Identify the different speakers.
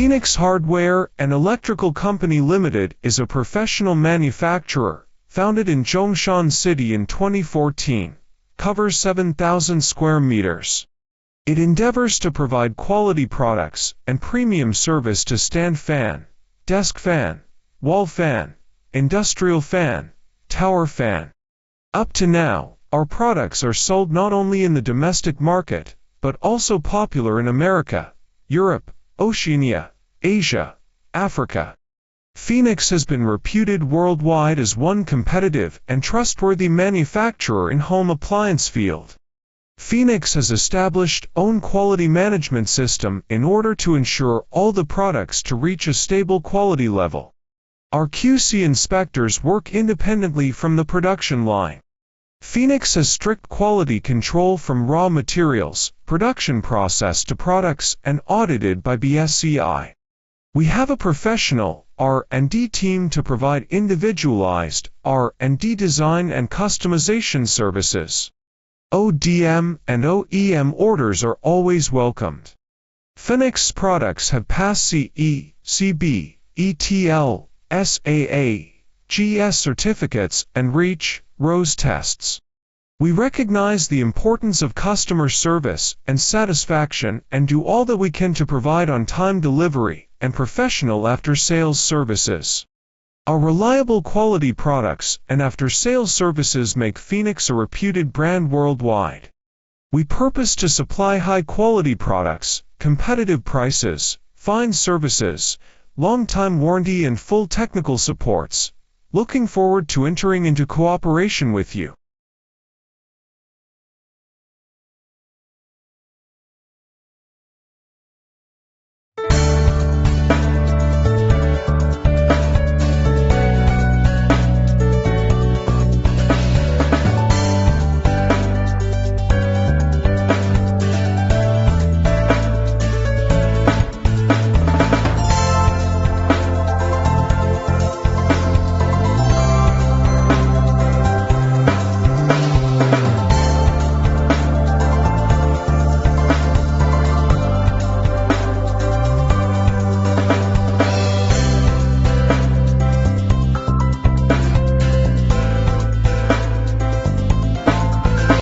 Speaker 1: Phoenix Hardware and Electrical Company Limited is a professional manufacturer, founded in Zhongshan City in 2014, covers 7,000 square meters. It endeavors to provide quality products and premium service to stand fan, desk fan, wall fan, industrial fan, tower fan. Up to now, our products are sold not only in the domestic market, but also popular in America, Europe, Oceania, Asia, Africa. Phoenix has been reputed worldwide as one competitive and trustworthy manufacturer in home appliance field. Phoenix has established own quality management system in order to ensure all the products to reach a stable quality level. Our QC inspectors work independently from the production line. Phoenix has strict quality control from raw materials, production process to products, and audited by BSCI. We have a professional R&D team to provide individualized R&D design and customization services. ODM and OEM orders are always welcomed. Phoenix products have passed CE, CB, ETL, SAA, GS certificates and REACH, ROSE tests. We recognize the importance of customer service and satisfaction and do all that we can to provide on-time delivery and professional after-sales services. Our reliable quality products and after-sales services make Phoenix a reputed brand worldwide. We purpose to supply high-quality products, competitive prices, fine services, long-time warranty and full technical supports. Looking forward to entering into cooperation with you.